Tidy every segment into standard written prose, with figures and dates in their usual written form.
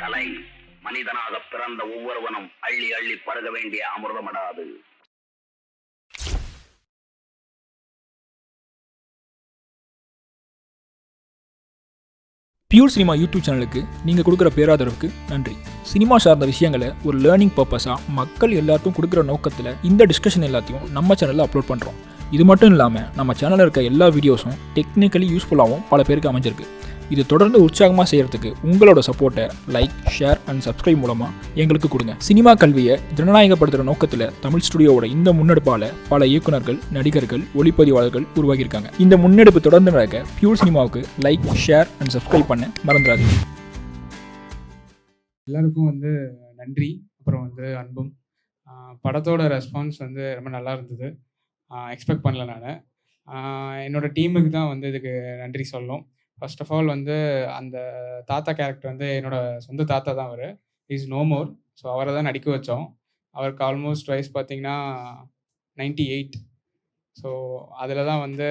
கலை. மனிதனாக பிறந்த ஒவ்வொருவனும் அள்ளி அள்ளி பருக வேண்டிய அமிர்தமடாது. பியூர் சினிமா யூடியூப் சேனலுக்கு நீங்கள் கொடுக்குற பேராதரவுக்கு நன்றி. சினிமா சார்ந்த விஷயங்களை ஒரு லேர்னிங் பர்பஸாக மக்கள் எல்லாருக்கும் கொடுக்குற நோக்கத்தில் இந்த டிஸ்கஷன் எல்லாத்தையும் நம்ம சேனலில் அப்லோட் பண்ணுறோம். இது மட்டும் இல்லாமல் நம்ம சேனலில் இருக்க எல்லா வீடியோஸும் டெக்னிக்கலி யூஸ்ஃபுல்லாகவும் பல பேருக்கு அமைஞ்சிருக்கு. இது தொடர்ந்து உற்சாகமாக செய்கிறதுக்கு உங்களோட சப்போர்ட்டை லைக், ஷேர் அண்ட் சப்ஸ்கிரைப் மூலமாக எங்களுக்கு கொடுங்க. சினிமா கல்வியை ஜனநாயகப்படுத்துகிற நோக்கத்தில் தமிழ் ஸ்டுடியோவோட இந்த முன்னெடுப்பால் பல இயக்குநர்கள், நடிகர்கள், ஒளிப்பதிவாளர்கள் உருவாகியிருக்காங்க. இந்த முன்னெடுப்பு தொடர்ந்து நடக்க பியூர் சினிமாவுக்கு லைக், ஷேர் அண்ட் சப்ஸ்கிரைப் பண்ண மறந்துடாதீங்க. எல்லாருக்கும் நன்றி, அப்புறம் அன்பும். படத்தோட ரெஸ்பான்ஸ் ரொம்ப நல்லா இருந்தது. எக்ஸ்பெக்ட் பண்ணல நான். என்னோட டீமுக்கு தான் இதுக்கு நன்றி சொல்லணும். ஃபர்ஸ்ட் ஆஃப் ஆல் அந்த தாத்தா கேரக்டர் என்னோட சொந்த தாத்தா தான். அவர் இஸ் நோ மோர். ஸோ அவரை தான் நடிக்க வச்சோம். அவருக்கு ஆல்மோஸ்ட் வயசு பார்த்தீங்கன்னா 98. ஸோ அதில் தான் இல்லை,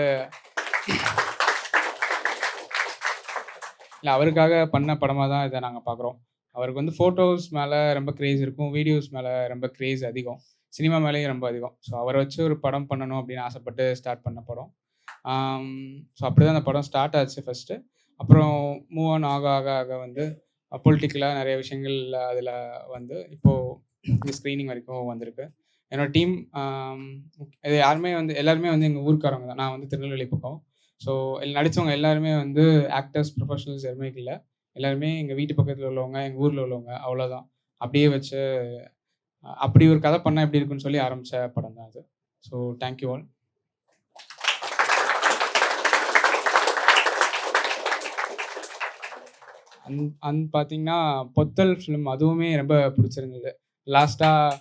அவருக்காக பண்ண படமாக தான் இதை நாங்கள் பார்க்குறோம். அவருக்கு ஃபோட்டோஸ் மேலே ரொம்ப க்ரேஸ் இருக்கும், வீடியோஸ் மேலே ரொம்ப க்ரேஸ் அதிகம், சினிமா மேலேயும் ரொம்ப அதிகம். ஸோ அவரை வச்சு ஒரு படம் பண்ணணும் அப்படின்னு ஆசைப்பட்டு ஸ்டார்ட் பண்ண படம். ஸோ அப்படி தான் அந்த படம் ஸ்டார்ட் ஆச்சு ஃபஸ்ட்டு. அப்புறம் மூவ் ஆன் ஆக ஆக ஆக பொலிட்டிக்கலாக நிறைய விஷயங்கள் அதில் இப்போது ஸ்க்ரீனிங் வரைக்கும் வந்திருக்கு. என்னோடய டீம் இது யாருமே எல்லாருமே எங்கள் ஊருக்காரவங்க தான். நான் திருநெல்வேலி பக்கம். ஸோ நடித்தவங்க எல்லாருமே ஆக்டர்ஸ், ப்ரொஃபஷனல்ஸ் யாருமே இல்லை. எல்லாருமே எங்கள் வீட்டு பக்கத்தில் உள்ளவங்க, எங்கள் ஊரில் உள்ளவங்க, அவ்வளோதான். அப்படியே வச்சு அப்படி ஒரு கதை பண்ணால் எப்படி இருக்குன்னு சொல்லி ஆரம்பித்த படம் தான் அது. So thank you all. பார்த்தீங்கன்னா பொத்தல் ஃபிலிம் அதுவுமே ரொம்ப பிடிச்சிருந்தது. லாஸ்ட்டாக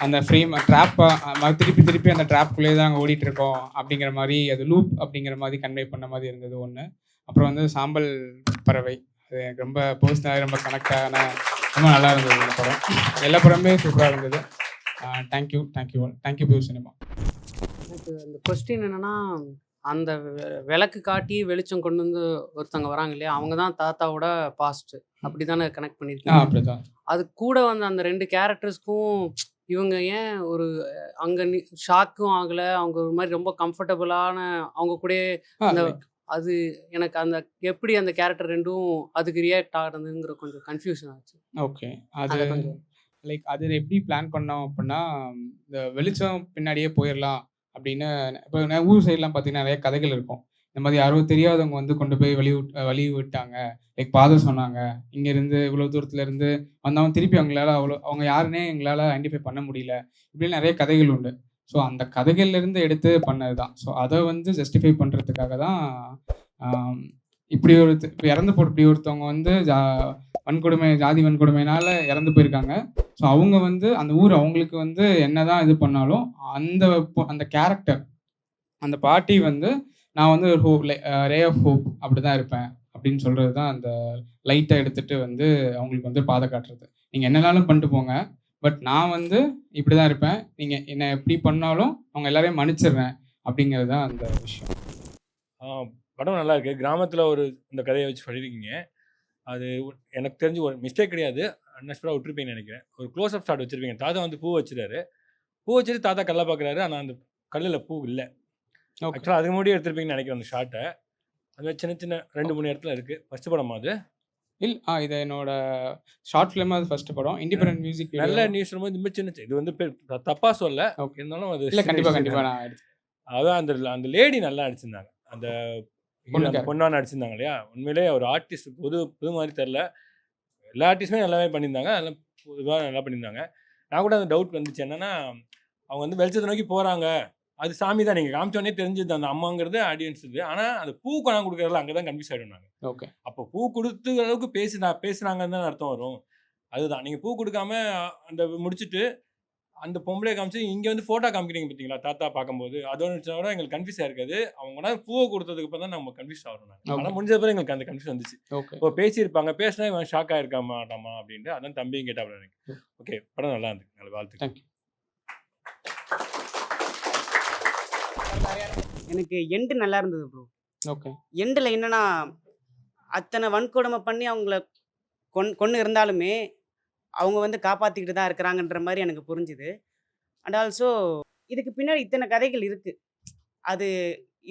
அந்த ஃப்ரேம் ட்ராப்பாக திருப்பி திருப்பி அந்த ட்ராப்குள்ளேயே தான் நாங்கள் ஓடிட்டுருக்கோம் அப்படிங்கிற மாதிரி, அது லூப் அப்படிங்கிற மாதிரி கன்வே பண்ண மாதிரி இருந்தது ஒன்று. அப்புறம் சாம்பல் பறவை, அது எனக்கு ரொம்ப பர்சனலாக ரொம்ப கனெக்டான, ரொம்ப நல்லா இருந்தது இந்த படம். எல்லா படமே சூப்பராக இருந்தது. Thank you all. Thank you pure cinema. எனக்கு அந்த கொஸ்டின் என்னென்னா, அந்த விளக்கு காட்டி வெளிச்சம் கொண்டு ஒருத்தவங்க வராங்க இல்லையா, அவங்க தான் தாத்தாவோட பாஸ்ட். அப்படி தானே கனெக்ட் பண்ணியிருக்காங்க. அப்படிதான். அது கூட அந்த 2 கேரக்டர்ஸ்க்கும் இவங்க ஏன் ஒரு அங்கே ஷாக்கும் ஆகலை, அவங்க ஒரு மாதிரி ரொம்ப கம்ஃபர்டபுளான அவங்க கூட அந்த அது எனக்கு அந்த எப்படி அந்த கேரக்டர் ரெண்டும் அதுக்கு ரியாக்ட் ஆகுறதுங்கிற கொஞ்சம் கன்ஃபியூஷன் ஆச்சு. ஓகே, அது கொஞ்சம் அது எப்படி பிளான் பண்ணோம் அப்படின்னா, இந்த வெளிச்சம் பின்னாடியே போயிடலாம் அப்படின்னு. இப்போ ஊர் சைட்லாம் பார்த்தீங்கன்னா நிறைய கதைகள் இருக்கும். இந்த மாதிரி யாரோ தெரியாதவங்க கொண்டு போய் வழி விட்டாங்க, பாதை சொன்னாங்க, இங்கேருந்து இவ்வளோ தூரத்துல இருந்து வந்தவங்க திருப்பி அவங்களால அவங்க யாருன்னே எங்களால் ஐடென்டிஃபை பண்ண முடியல, இப்படின்னு நிறைய கதைகள் உண்டு. ஸோ அந்த கதைகள்லேருந்து எடுத்து பண்ணது தான். ஸோ அதை ஜஸ்டிஃபை பண்ணுறதுக்காக தான் இப்படி இறந்து போட்டு இப்படி ஒருத்தவங்க வன்கொடுமை, ஜாதி வன்கொடுமையினால இறந்து போயிருக்காங்க. ஸோ அவங்க அந்த ஊர் அவங்களுக்கு என்னதான் இது பண்ணாலும் அந்த கேரக்டர், அந்த பாட்டி நான் ஒரு ஹோப், ரே ஆஃப் ஹோப் அப்படி தான் இருப்பேன் அப்படின்னு சொல்கிறது தான். அந்த லைட்டை எடுத்துகிட்டு அவங்களுக்கு பாதை காட்டுறது. நீங்கள் என்னனாலும் பண்ணிட்டு போங்க, பட் நான் இப்படி தான் இருப்பேன், நீங்கள் என்னை எப்படி பண்ணாலும் அவங்க எல்லாரையும் மன்னிச்சிடுறேன் அப்படிங்கிறது தான் அந்த விஷயம். படம் நல்லா இருக்குது. கிராமத்தில் இந்த கதையை வச்சு பண்ணியிருக்கீங்க. அது எனக்கு தெரிஞ்சு ஒரு மிஸ்டேக் கிடையாது, அன்எக்ஸ்பெக்டாக விட்டுருப்பீங்கன்னு நினைக்கிறேன். ஒரு க்ளோஸ் அப் ஷாட் வச்சுருப்பீங்க. தாத்தா பூ வச்சுட்டாரு, பூ வச்சுட்டு தாத்தா கல்லை பார்க்குறாரு, ஆனால் அந்த கல்லில் பூ இல்லை. ஆக்சுவலாக அதுக்கு முன்னாடி எடுத்துருப்பீங்கன்னு நினைக்கிறேன் அந்த ஷாட்டை. அது சின்ன சின்ன 2-3 இடத்துல இருக்குது. ஃபஸ்ட்டு படமா அது? இது என்னோட ஷார்ட் ஃபிலிம். அது ஃபர்ஸ்ட் படம், இண்டிபெண்டன்ட் மியூசிக். நல்ல நியூஸ் ரொம்ப சின்ன இது தப்பாக சொல்ல. ஓகே, இருந்தாலும் அது இல்லை, கண்டிப்பாக நான் அதான் அந்த லேடி நல்லா நடிச்சிருந்தாங்க. அந்த பொண்ணா நடிச்சிருந்தாங்க இல்லையா? உண்மையிலே ஒரு ஆர்டிஸ்ட் புது மாதிரி தெரில. எல்லா ஆர்டிஸ்டுமே நல்லாவே பண்ணியிருந்தாங்க, அதெல்லாம் பொதுவாக நல்லா பண்ணியிருந்தாங்க. நான் கூட அந்த டவுட் வந்துச்சு என்னன்னா, அவங்க வெளிச்சத்தை நோக்கி போகிறாங்க, அது சாமி தான், நீங்கள் காமிச்சோடனே தெரிஞ்சது அந்த அம்மாங்கிறது ஆடியன்ஸ் இது. ஆனால் அந்த பூ கொண்டாந்து கொடுக்குறதுல அங்கே தான் கன்ஃபியூஸ் ஆகிடும் நாங்கள். ஓகே, அப்போ பூ கொடுத்த அளவுக்கு பேசுனாங்கன்னு தான் அர்த்தம் வரும். அதுதான் நீங்கள் பூ கொடுக்காம அந்த முடிச்சுட்டு அந்த பொம்பளை காமிச்சு இங்கே ஃபோட்டோ காமிக்கிறீங்க பார்த்தீங்களா தாத்தா பார்க்கும்போது, அதோட விட எங்களுக்கு கன்ஃபியூஸ் ஆயிருக்காது. அவங்க பூவை கொடுத்ததுக்கு அப்புறம் தான் நம்ம கன்ஃபியூஸ் ஆகிறோம். நாங்கள் ஆனால் முடிஞ்ச பிறகு எங்களுக்கு அந்த கன்ஃபியூஸ் வந்துச்சு. இப்போ பேசியிருப்பாங்க, பேசினா இவன் ஷாக் ஆகிருக்க மாட்டாமா அப்படின்ட்டு. அதான் தம்பியும் கேட்டாப்ல எனக்கு. ஓகே, படம் நல்லா இருந்துச்சு. நல்ல வாழ்த்து. தேங்க்யூ. எனக்கு எண்டு நல்லா இருந்தது ப்ரோ. ஓகே, எண்டில் என்னன்னா, அத்தனை வன்கொடுமை பண்ணி அவங்கள கொன்று இருந்தாலுமே அவங்க வந்து காப்பாற்றிக்கிட்டு தான் இருக்கிறாங்கன்ற மாதிரி எனக்கு புரிஞ்சுது. அண்ட் ஆல்சோ இதுக்கு பின்னாடி இத்தனை கதைகள் இருக்குது. அது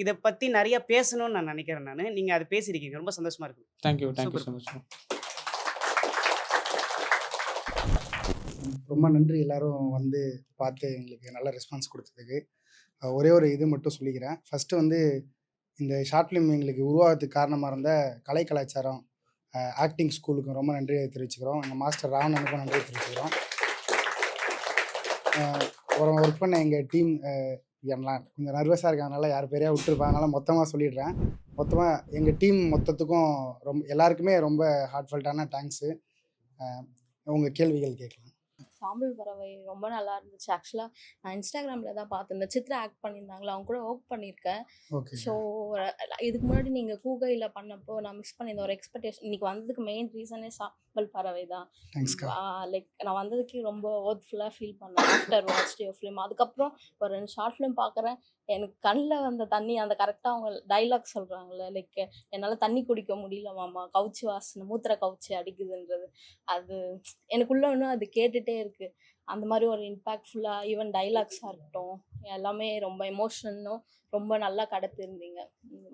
இதை பற்றி நிறைய பேசணும்னு நான் நினைக்கிறேன். நீங்கள் அது பேசியிருக்கீங்க, ரொம்ப சந்தோஷமாக இருக்குது. Thank you super. So much. ரொம்ப நன்றி எல்லாரும் வந்து பார்த்து எங்களுக்கு நல்ல ரெஸ்பான்ஸ் கொடுத்ததுக்கு. ஒரே ஒரு இது மட்டும் சொல்லிக்கிறேன். ஃபஸ்ட்டு வந்து இந்த ஷார்ட் ஃபிலிம் எங்களுக்கு உருவாகிறதுக்கு காரணமாக இருந்த கலை கலாச்சாரம் ஆக்டிங் ஸ்கூலுக்கு ரொம்ப நன்றியை தெரிவிச்சுக்கிறோம். எங்கள் மாஸ்டர் ராவணனுக்கும் நன்றியை தெரிவிச்சுக்கிறோம். ஒர்க் பண்ண எங்கள் டீம் எல்லாம் கொஞ்சம் நர்வஸாக இருக்கிறதுனால யார் பேரையா விட்டுருப்பேன், அதனால் மொத்தமாக சொல்லிடுறேன். மொத்தமாக எங்கள் டீம் மொத்தத்துக்கும் எல்லாருக்குமே ரொம்ப ஹார்ட்ஃபெல்ட்டான தேங்க்ஸு. உங்கள் கேள்விகள் கேட்கலாம். சாம்பல் பறவை ரொம்ப நல்லா இருந்துச்சு. ஆக்சுவலாக நான் இன்ஸ்டாகிராமில் தான் பார்த்துருந்தேன். சித்ரா ஆக்ட் பண்ணியிருந்தாங்களா, அவங்க கூட ஒர்க் பண்ணியிருக்கேன். ஓகே. ஸோ இதுக்கு முன்னாடி நீங்கள் கூகையில் பண்ணப்போ நான் மிஸ் பண்ணியிருந்தேன் ஒரு எக்ஸ்பெக்டேஷன். இன்றைக்கி வந்ததுக்கு மெயின் ரீசனே சாம்பல் பறவை தான். தேங்க்ஸ்க்கா. லைக் நான் வந்ததுக்கு ரொம்ப ஒர்த்ஃபுல்லாக ஃபீல் பண்ணேன் ஆஃப்டர் வாட்ச் யுவர் ஃபிலிம். அதுக்கப்புறம் ஒரு 2 ஷார்ட் ஃபிலிம் பார்க்குறேன். எனக்கு கண்ணில் வந்த தண்ணி அந்த கரெக்டாக அவங்க டைலாக் சொல்கிறாங்களே, லைக் என்னால் தண்ணி குடிக்க முடியல மாமா, கவுச்சி வாசனை மூத்திர கவுச்சி அடிக்குதுன்றது, அது எனக்குள்ளே இன்னும் அது கேட்டுகிட்டே இருக்குது. அந்த மாதிரி ஒரு இம்பேக்ட்ஃபுல்லாக ஈவன் டைலாக்ஸாக இருக்கட்டும் எல்லாமே ரொம்ப எமோஷனலும் ரொம்ப நல்லா கடத்திருந்தீங்க.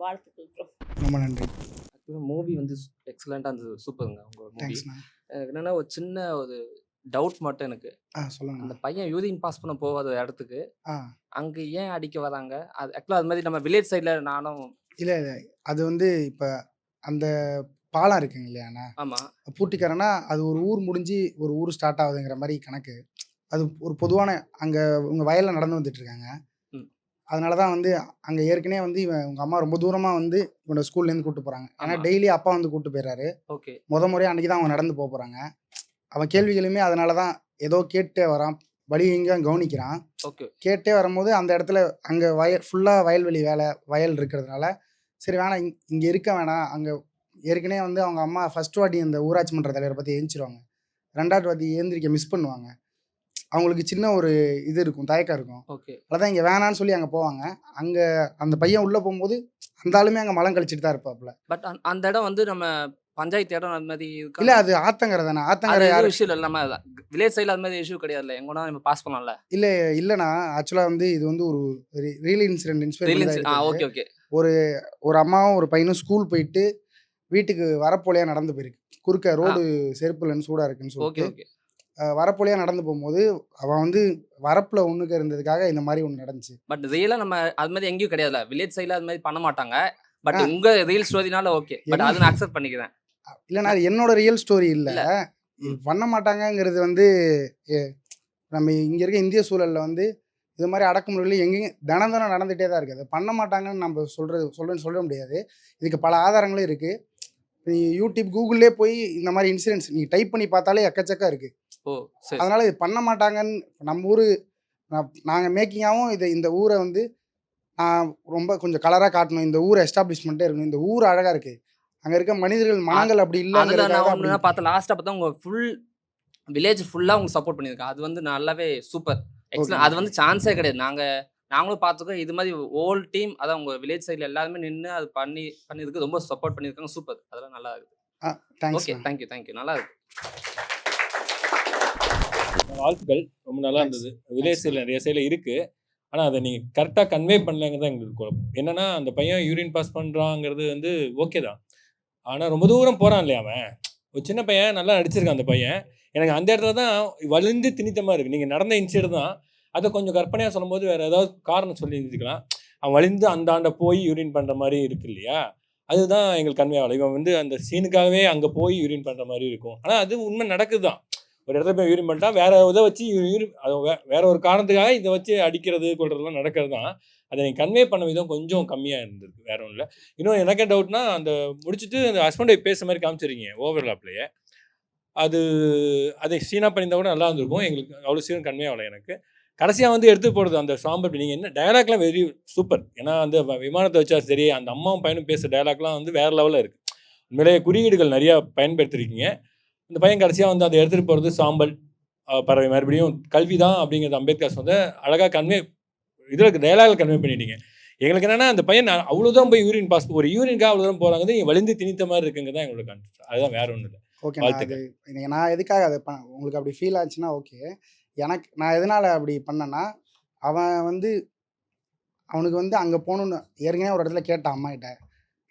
வாழ்த்துக்கள் ப்ரோ. ரொம்ப நன்றி. ஆக்சுவலாக மூவி வந்து எக்ஸலண்ட்டாக இருந்தது. சூப்பருங்க உங்கள் மூவி. தேங்க்ஸ்ண்ணா. எனக்கு என்னென்னா ஒரு சின்ன ஒரு டவுட் மட்டும் எனக்கு. சொல்லுங்க. அந்த பையன் யூரின் பாஸ் பண்ண போகாத இடத்துக்கு ஆ அங்கே ஏன் அடிக்க வராங்க? அது ஆக்சுவலாக அது மாதிரி நம்ம வில்லேஜ் சைடில் நானும். இல்லை அது வந்து இப்போ அந்த பாலம் இருக்குங்க இல்லையாண்ணா, ஆமாம். பூட்டிக்கரைனா அது ஒரு ஊர் முடிஞ்சு ஒரு ஊர் ஸ்டார்ட் ஆகுதுங்கிற மாதிரி கணக்கு. அது ஒரு பொதுவான அங்கே உங்கள் வயலில் நடந்து வந்துட்டுருக்காங்க. அதனால தான் வந்து அங்கே ஏற்கனவே வந்து உங்கள் அம்மா ரொம்ப தூரமாக வந்து இவனோட ஸ்கூல்லேருந்து கூப்பிட்டு போகிறாங்க. ஏன்னா டெய்லி அப்பா வந்து கூப்பிட்டு போயிடுறாரு. ஓகே. முறையாக அன்றைக்கி தான் அவங்க நடந்து போகிறாங்க. அவன் கேள்விகளுமே அதனால தான் ஏதோ கேட்டே வரான், வழி எங்கேயும் கவனிக்கிறான். ஓகே. கேட்டே வரும்போது அந்த இடத்துல அங்கே ஃபுல்லாக வயல்வெளி வயல் இருக்கிறதுனால சரி வேணாம் இங்கே இருக்க வேணாம். அங்கே ஏற்கனவே வந்து அவங்க அம்மா ஃபர்ஸ்ட் வாட்டி இந்த ஊராட்சி மன்ற தலைவரை பற்றி எழுந்திருவாங்க, 2வது வாட்டி எழுந்திரிக்க மிஸ் பண்ணுவாங்க. அவங்களுக்கு சின்ன ஒரு இது இருக்கும், தயக்கம் இருக்கும். ஓகே. அதான் இங்கே வேணான்னு சொல்லி அங்கே போவாங்க. அங்கே அந்த பையன் உள்ளே போகும்போது அந்த ஆளுமே அங்கே மலம் கழிச்சிட்டு தான் இருப்பாப்புல. பட் அந்த இடம் வந்து நம்ம பஞ்சாயத்து இடம் அது மாதிரி இல்லை, அது ஆத்தங்கரை தானே. ஆத்தங்கரை யாரும் இஷ்யூ இல்லை. நம்ம வில்லேஜ் சைடில் அது மாதிரி இஷ்யூ கிடையாதுல்ல, எங்கன்னா நம்ம பாஸ் பண்ணலாம்ல. இல்லைண்ணா, ஆக்சுவலாக வந்து இது வந்து ஒரு real incident inspire. Okay okay. ஒரு அம்மாவும் ஒரு பையனும் ஸ்கூல் போயிட்டு வீட்டுக்கு வரப்போலையாக நடந்து போயிருக்கு. குறுக்க ரோடு செருப்புலன்னு சூடாக இருக்குன்னு சொல்லிட்டு வரப்போலையாக நடந்து போகும்போது அவன் வந்து வரப்பில் ஒன்றுக்கு இருந்ததுக்காக இந்த மாதிரி ஒன்று நடந்துச்சு. பட் ரியலாக நம்ம அது மாதிரி எங்கேயும் கிடையாதுல்ல, வில்லேஜ் சைடில் அது மாதிரி பண்ண மாட்டாங்க. பட் உங்கள் ரியல் ஸ்டோரினால ஓகே, பட் அதை நான் அக்செப்ட் பண்ணிக்கிறேன். இல்லைண்ணா, அது என்னோட ரியல் ஸ்டோரி இல்லை. இது பண்ண மாட்டாங்கங்கிறது வந்து நம்ம இங்கே இருக்க இந்திய சூழலில் வந்து இது மாதிரி அடக்குமுறையில் எங்கேயும் தினம் நடந்துகிட்டே தான் இருக்குது. அதை பண்ண மாட்டாங்கன்னு நம்ம சொல்ல முடியாது. இதுக்கு பல ஆதாரங்களும் இருக்குது. நீ யூடியூப் கூகுள்லேயே போய் இந்த மாதிரி இன்சிடென்ட்ஸ் நீ டைப் பண்ணி பார்த்தாலே எக்கச்சக்கம் இருக்குது. அதனால் இது பண்ண மாட்டாங்கன்னு நம்ம ஊர் நாங்கள் மேக்கிங்காகவும் இந்த ஊரை வந்து ரொம்ப கொஞ்சம் கலராக காட்டணும். இந்த ஊரை எஸ்டாப்ளிஷ்மெண்ட்டே இருக்கணும். இந்த ஊர் அழகாக இருக்குது, அங்கே இருக்க மனிதர்கள் மனங்கள் அப்படி இல்லை. நான் பார்த்தேன் லாஸ்ட்டாக பார்த்தா உங்கள் ஃபுல் வில்லேஜ் ஃபுல்லாக உங்களுக்கு சப்போர்ட் பண்ணியிருக்கேன். அது வந்து நல்லாவே சூப்பர் எக்ஸலன்ட். அது வந்து சான்ஸே கிடையாது. நாங்களும் பார்த்துக்கோம் இது மாதிரி ஓல் டீம், அதான் உங்கள் வில்லேஜ் சைடில் எல்லாருமே நின்று அது பண்ணியிருக்கு, ரொம்ப சப்போர்ட் பண்ணியிருக்காங்க. சூப்பர், அதெல்லாம் நல்லா இருக்குது. Okay, thank you. நல்லா இருக்கு. வாழ்த்துக்கள், ரொம்ப நல்லா இருந்தது. வில்லேஜ் சைடில் நிறைய சைடில் இருக்குது, ஆனால் அதை நீங்கள் கரெக்டாக கன்வே பண்ணலங்க தான் எங்களுக்கு குழப்பம். என்னென்னா அந்த பையன் யூரின் பாஸ் பண்ணுறாங்கிறது வந்து ஓகே தான், ஆனால் ரொம்ப தூரம் போகிறான் இல்லையா அவன். ஒரு சின்ன பையன் நல்லா நடிச்சிருக்கான் அந்த பையன். எனக்கு அந்த இடத்துல தான் வலிந்து திணித்தமாக இருக்குது. நீங்கள் நடந்த இன்சிடென்ட் தான், அதை கொஞ்சம் கற்பனையாக சொல்லும்போது வேறு ஏதாவது காரணம் சொல்லி இருந்துக்கலாம். அவன் வலிந்து அந்தாண்ட போய் யூரின் பண்ணுற மாதிரி இருக்கு இல்லையா, அதுதான் எங்களுக்கு கன்வே ஆகலை. இவன் வந்து அந்த சீனுக்காகவே அங்கே போய் யூரின் பண்ணுற மாதிரி இருக்கும். ஆனால் அது உண்மை நடக்குது தான். ஒரு இடத்துல போய் யூரின் பண்ணிட்டா வேற இதை வச்சு அது வேற ஒரு காரணத்துக்காக இதை வச்சு அடிக்கிறது கொள்றதுலாம் நடக்கிறது தான். அதை நீங்கள் கன்வே பண்ண விதம் கொஞ்சம் கம்மியாக இருந்திருக்கு, வேற ஒன்றும் இல்லை. இன்னும் எனக்கே டவுட்னா, அந்த முடிச்சுட்டு அந்த ஹஸ்பண்ட் ஒய்ஃப் பேசுகிற மாதிரி காமிச்சிருக்கீங்க ஓவர்லாப்லேயே, அதை சீனாக பண்ணியிருந்தா கூட நல்லா இருந்திருக்கும். எங்களுக்கு அவ்வளோ சீனம் கன்வே ஆகலை. எனக்கு கடைசியாக வந்து எடுத்து போடுறது அந்த சாம்பல், நீங்கள் என்ன டயலாக்லாம் வெரி சூப்பர். ஏன்னா அந்த விமானத்தை வச்சா சரி, அந்த அம்மாவும் பையனும் பேசுகிற டயலாக்லாம் வந்து வேறு லெவலில் இருக்குது. உண்மையிலேயே குறியீடுகள் நிறையா பயன்படுத்திருக்கீங்க. இந்த பையன் கடைசியாக வந்து அதை எடுத்துகிட்டு போகிறது சாம்பல் பறவை மறுபடியும் கல்வி தான் அப்படிங்கிறது அம்பேத்கர் வந்து அழகாக கன்வே இதில் டயலாகில் கன்வே பண்ணிட்டீங்க. எங்களுக்கு என்னென்னா அந்த பையன் அவ்வளோதான் போய் யூரின் பாஸ் ஒரு யூரினுக்காக அவ்வளோ தூரம் போகிறாங்க, நீங்கள் வலிந்து திணித்த மாதிரி இருக்குங்க தான் எங்களோட கான்செப்ட். அதுதான் வேற ஒன்றும் இல்லை. ஓகே. நான் அது நான் எதுக்காக அதை உங்களுக்கு அப்படி ஃபீல் ஆச்சுன்னா ஓகே. நான் எதனால் அப்படி பண்ணேன்னா, அவன் வந்து அவனுக்கு வந்து அங்கே போகணுன்னு ஏற்கனவே ஒரு இடத்துல கேட்டான் அம்மாகிட்ட.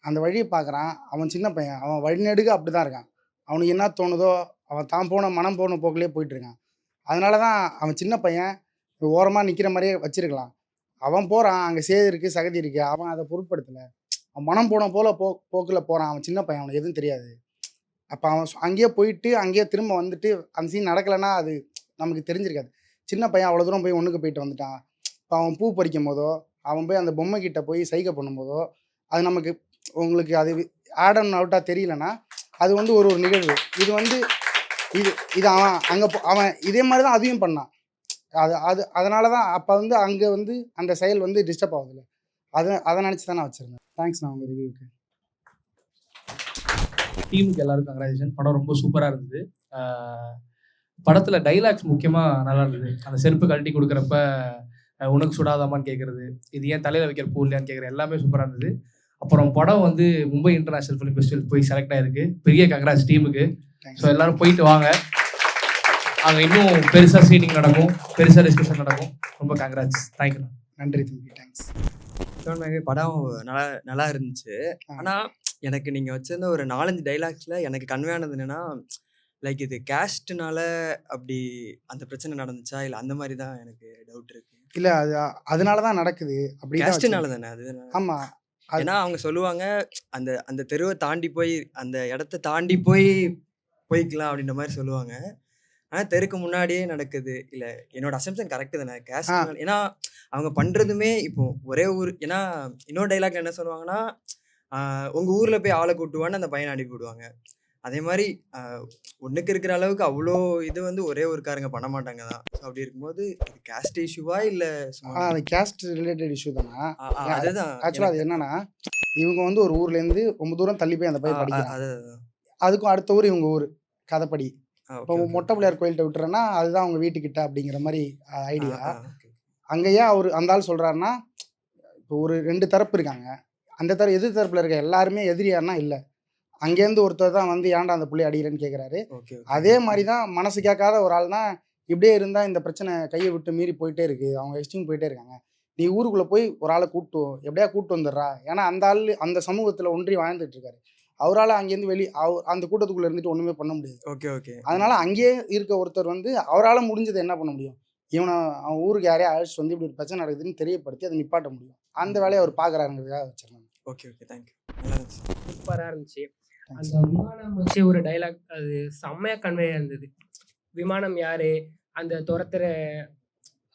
அந்த வழியை பார்க்குறான். அவன் சின்ன பையன். அவன் வழிநெடுக அப்படி தான் இருக்கான். அவனுக்கு என்ன தோணுதோ அவன் தான் மனம் போன போக்கிலே போயிட்டுருக்கான். அதனால தான் அவன் சின்ன பையன் ஓரமாக நிற்கிற மாதிரியே வச்சிருக்கலாம். அவன் போகிறான், அங்கே சேது இருக்குது, சகதி இருக்குது. அவன் அதை பொருட்படுத்தலை. அவன் மனம் போன போக்கில் போகிறான். அவன் சின்ன பையன், அவனுக்கு எதுவும் தெரியாது. அப்போ அவன் அங்கேயே போயிட்டு அங்கேயே திரும்ப வந்துட்டு அந்த சீன் நடக்கலைன்னா அது நமக்கு தெரிஞ்சிருக்காது. சின்ன பையன் அவ்வளோ தூரம் போய் ஒன்றுக்கு போயிட்டு வந்துட்டான். இப்போ அவன் பூ பறிக்கும் போதோ அவன் போய் அந்த பொம்மை கிட்ட போய் சைகை பண்ணும்போதோ அது நமக்கு உங்களுக்கு அது ஆட் அண்ட் அவுட்டாக தெரியலன்னா அது வந்து ஒரு நிகழ்வு. இது வந்து இது அவன் அங்கே அவன் இதே மாதிரி தான் அதையும் பண்ணான். அதனால தான் அப்போ வந்து அங்கே வந்து அந்த செயல் வந்து டிஸ்டர்ப் ஆகுதுல்ல. அதை நினச்சி தான் நான் வச்சுருந்தேன். தேங்க்ஸ் நான் உங்கள் ரிவ்யூக்கு. டீமுக்கு எல்லாருக்கும் கங்க்ராச்சுலேஷன். படம் ரொம்ப சூப்பராக இருந்தது. படத்தில் டைலாக்ஸ் முக்கியமாக நல்லா இருந்தது. அந்த செருப்பு கழட்டி கொடுக்குறப்ப உனக்கு சுடாதாமான்னு கேட்குறது, இது ஏன் தலையில் வைக்கிற பூ இல்லையான்னு கேட்குற எல்லாமே சூப்பராக இருந்தது. அப்புறம் படம் வந்து மும்பை இன்டர்நேஷ்னல் ஃபிலிம் ஃபெஸ்டிவல் போய் செலக்ட் ஆகிருக்கு. பெரிய கங்க்ராட்ஸ் டீமுக்கு. ஸோ எல்லோரும் போயிட்டு வாங்க. அங்கே இன்னும் பெருசாக சீட்டிங் நடக்கும், பெருசாக டிஸ்கஷன் நடக்கும். ரொம்ப கங்க்ராட்ஸ். தேங்க்யூ. நன்றி தம்பி. தேங்க்ஸ். படம் நல்லா இருந்துச்சு. ஆனால் எனக்கு நீங்கள் வச்சிருந்த ஒரு 4-5 டைலாக்ஸில் எனக்கு கன்வே ஆனது என்னென்னா, லைக் இது கேஸ்ட்னால அப்படி அந்த பிரச்சனை நடந்துச்சா, இல்லை அந்த மாதிரி தான் எனக்கு டவுட் இருக்கு. இல்லை அதனால தான் நடக்குது. அப்படி கேஸ்ட்னால தானே அது? ஆமாம். ஏன்னா அவங்க சொல்லுவாங்க அந்த அந்த தெருவை தாண்டி போய் அந்த இடத்த தாண்டி போய்க்கலாம் அப்படின்ற மாதிரி சொல்லுவாங்க. ஆனால் தெருக்கு முன்னாடியே நடக்குது. இல்லை என்னோட அசம்ஷன் கரெக்டு தானே கேஸ்ட்? ஏன்னா அவங்க பண்ணுறதுமே இப்போ ஒரே ஊர். ஏன்னா இன்னொரு டைலாக் என்ன சொல்லுவாங்கன்னா, உங்கள் ஊரில் போய் ஆளை கூட்டுவான்னு அந்த பையனை அனுப்பி விடுவாங்க. அதே மாதிரி ஒன்றுக்கு இருக்கிற அளவுக்கு அவ்வளோ இது வந்து ஒரே ஊருக்காரங்க பண்ண மாட்டாங்க தான். ஸோ அப்படி இருக்கும்போது இது கேஸ்ட் இஷ்யூவா இல்லை? அது கேஸ்ட் ரிலேட்டட் இஷ்யூ தானே. அதுதான் ஆக்சுவலாக அது என்னன்னா, இவங்க வந்து ஒரு ஊர்லேருந்து ரொம்ப தூரம் தள்ளி போய் அந்த பையன் படிக்கிறாங்க. அதுக்கும் அடுத்த ஊர் இவங்க ஊர் கதைப்படி. இப்போ மொட்டை பிள்ளையார் கோயில்கிட்ட விட்டுறேன்னா அதுதான் அவங்க வீட்டுக்கிட்ட அப்படிங்கிற மாதிரி ஐடியா. அங்கேயே அவர் அந்த ஆள் சொல்கிறாருன்னா, இப்போ ஒரு 2 தரப்பு இருக்காங்க. அந்த எதிர் தரப்பில் இருக்க எல்லாருமே எதிரியாருன்னா இல்லை. அங்கேருந்து ஒருத்தர் தான் வந்து ஏன்டா அந்த பிள்ளை அடிக்கிறேன்னு கேட்குறாரு. அதே மாதிரி தான் மனசு கேட்காத ஒரு ஆள் தான் இப்படியே இருந்தால் இந்த பிரச்சனை கையை விட்டு மீறி போயிட்டே இருக்குது. அவங்க எஸ்டிங் போயிட்டே இருக்காங்க. நீ ஊருக்குள்ளே போய் ஒரு ஆளை எப்படியா கூப்பிட்டு வந்துடுறா. ஏன்னா அந்த ஆள் அந்த சமூகத்தில் ஒன்றி வாழ்ந்துட்டு இருக்காரு. அவரால் அங்கேருந்து அந்த கூட்டத்துக்குள்ளே இருந்துட்டு ஒன்றுமே பண்ண முடியாது. அதனால அங்கேயே இருக்க ஒருத்தர் வந்து அவரால் முடிஞ்சதை என்ன பண்ண முடியும், அவன் ஊருக்கு யாரையா அழைச்சிட்டு வந்து இப்படி ஒரு பிரச்சனை நடக்குதுன்னு தெரியப்படுத்தி அதை நிப்பாட்ட முடியும். அந்த வேலையை அவர் பார்க்குறாருங்கிறதுக்காக வச்சிருந்தாங்க. Okay thank you. சூப்பராக இருந்துச்சு. அந்த விமானம் வச்சு ஒரு டைலாக் அது செம்மையாக கன்வே இருந்தது. விமானம் யாரு, அந்த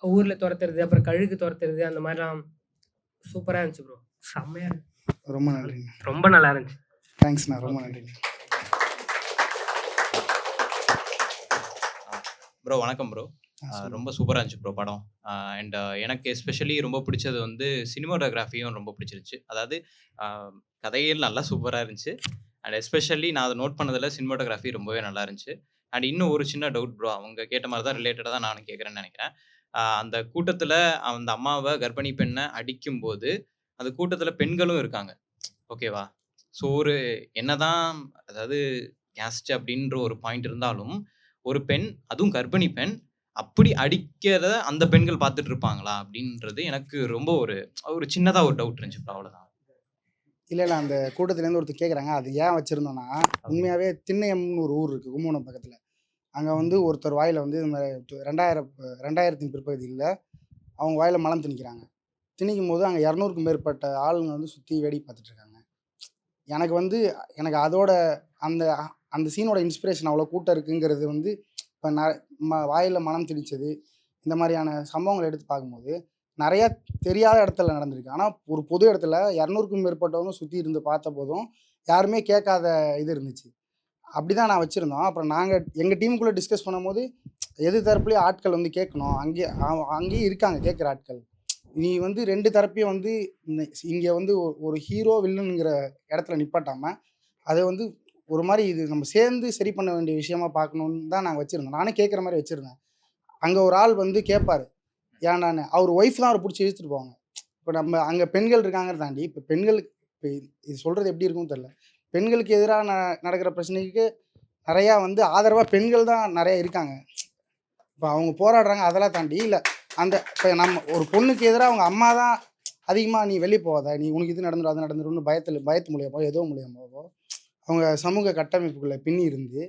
ஊரில் துரத்துறது, அப்புறம் கழுகு துரத்துறது, அந்த மாதிரிலாம் சூப்பராக இருந்துச்சு ப்ரோ. செம்மையாக இருந்துச்சு. ரொம்ப நன்றி. ரொம்ப நல்லா இருந்துச்சு. தேங்க்ஸ்ண்ணா. ரொம்ப நன்றி ப்ரோ. வணக்கம் ப்ரோ. ரொம்ப சூப்பராக இருந்துச்சு ப்ரோ படம். அண்ட் எனக்கு எஸ்பெஷலி ரொம்ப பிடிச்சது வந்து சினிமாட்டோகிராஃபியும் ரொம்ப பிடிச்சிருச்சு. அதாவது கதையில் நல்லா சூப்பராக இருந்துச்சு. அண்ட் எஸ்பெஷலி நான் அதை நோட் பண்ணதில் சினிமாட்டோகிராஃபி ரொம்பவே நல்லா இருந்துச்சு. அண்ட் இன்னும் ஒரு சின்ன டவுட் ப்ரோ, அவங்க கேட்ட மாதிரி தான் ரிலேட்டடாக தான் நானும் கேட்குறேன்னு நினைக்கிறேன். அந்த கூட்டத்தில் அந்த அம்மாவை கர்ப்பிணி பெண்ணை அடிக்கும்போது அந்த கூட்டத்தில் பெண்களும் இருக்காங்க, ஓகேவா? ஸோ ஒரு என்னதான் அதாவது கேஸ்ட் அப்படின்ற ஒரு பாயிண்ட் இருந்தாலும் ஒரு பெண், அதுவும் கர்ப்பிணி பெண், அப்படி அடிக்கிறத அந்த பெண்கள் பார்த்துட்டு இருப்பாங்களா அப்படின்றது எனக்கு ரொம்ப ஒரு சின்னதாக ஒரு டவுட் இருந்துச்சு. அவ்வளோதான். இல்லை அந்த கூட்டத்துலேருந்து ஒருத்தர் கேட்குறாங்க அது ஏன் வச்சுருந்தோன்னா, உண்மையாகவே திண்ணையம்னு ஒரு ஊர் இருக்குது கும்பகோணம் பக்கத்தில். அங்கே வந்து ஒருத்தர் வாயில் வந்து இந்த மாதிரி 2000 பிற்பகுதியில் அவங்க வாயில் மலம் திணிக்கிறாங்க. திணிக்கும் போது அங்கே 200க்கும் மேற்பட்ட ஆளுங்க வந்து சுற்றி வேடி பார்த்துட்ருக்காங்க. எனக்கு அதோட அந்த சீனோட இன்ஸ்பிரேஷன் அவ்வளோ கூட்டம் இருக்குங்கிறது வந்து இப்போ வாயில் மனம் திணிச்சது இந்த மாதிரியான சம்பவங்களை எடுத்து பார்க்கும்போது நிறையா தெரியாத இடத்துல நடந்திருக்கு. ஆனால் ஒரு பொது இடத்துல 200க்கும் மேற்பட்டவங்க சுற்றி இருந்து பார்த்த போதும் யாருமே கேட்காத இது இருந்துச்சு. அப்படி தான் நான் வச்சுருந்தோம். அப்புறம் நாங்கள் எங்கள் டீமுக்குள்ளே டிஸ்கஸ் பண்ணும்போது எது தரப்புலேயே ஆட்கள் வந்து கேட்கணும், அங்கேயும் இருக்காங்க கேட்குற ஆட்கள். நீ வந்து 2 தரப்பையும் வந்து இங்கே வந்து ஒரு ஹீரோ வில்லனுங்கிற இடத்துல நிப்பாட்டாமல் அதை வந்து ஒரு மாதிரி இது நம்ம சேர்ந்து சரி பண்ண வேண்டிய விஷயமா பார்க்கணுன்னு தான் நாங்கள் வச்சுருந்தோம். நானே கேட்குற மாதிரி வச்சுருந்தேன். அங்கே ஒரு ஆள் வந்து கேட்பார் ஏன்டான்னு. அவர் ஒய்ஃப் தான் அவரை பிடிச்சி இழுத்துட்டு போவாங்க. இப்போ நம்ம அங்கே பெண்கள் இருக்காங்கிறத தாண்டி இப்போ இது சொல்கிறது எப்படி இருக்கும்னு தெரில. பெண்களுக்கு எதிராக நடக்கிற பிரச்சனைக்கு நிறையா வந்து ஆதரவாக பெண்கள் தான் நிறைய இருக்காங்க. இப்போ அவங்க போராடுறாங்க, அதெல்லாம் தாண்டி இல்லை அந்த இப்போ நம்ம ஒரு பொண்ணுக்கு எதிராக அவங்க அம்மா தான் அதிகமாக நீ வெளியே போகாத, நீ உனக்கு இது நடந்துடும் அது நடந்துடும்னு பயத்து மூலியமாவோ ஏதோ மூலியமாவோ அவங்க சமூக கட்டமைப்புக்குள்ளே பின்னி இருந்து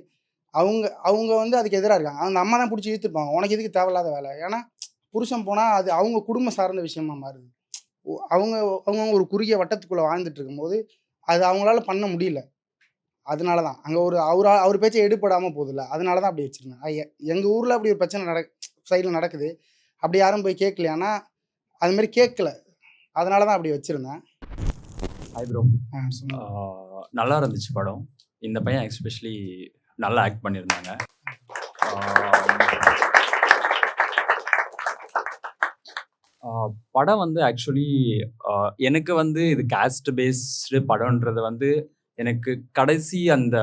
அவங்க வந்து அதுக்கு எதிராக இருக்காங்க. அந்த அம்மா தான் பிடிச்சி இழுத்துருப்பாங்க, உனக்கு எதுக்கு தேவையில்லாத வேலை. ஏன்னா புருஷன் போனால் அது அவங்க குடும்பம் சார்ந்த விஷயமா மாறுது. அவங்க ஒரு குறுகிய வட்டத்துக்குள்ளே வாழ்ந்துட்டு இருக்கும்போது அது அவங்களால பண்ண முடியல. அதனால தான் அங்கே ஒரு அவர் பேச்சை எடுப்படாமல் போகுதுல்ல, அதனால தான் அப்படி வச்சுருந்தேன். எங்கள் ஊரில் அப்படி ஒரு பிரச்சனை சைடில் நடக்குது, அப்படி யாரும் போய் கேட்கலையானா அதுமாரி கேட்கல, அதனால தான் அப்படி வச்சுருந்தேன். Hi bro. நல்லா இருந்துச்சு படம். இந்த பையன் எஸ்பெஷலி நல்லா ஆக்ட் பண்ணியிருந்தாங்க. படம் வந்து ஆக்சுவலி எனக்கு வந்து இது காஸ்ட் பேஸ்டு படம்ன்றது வந்து எனக்கு கடைசி அந்த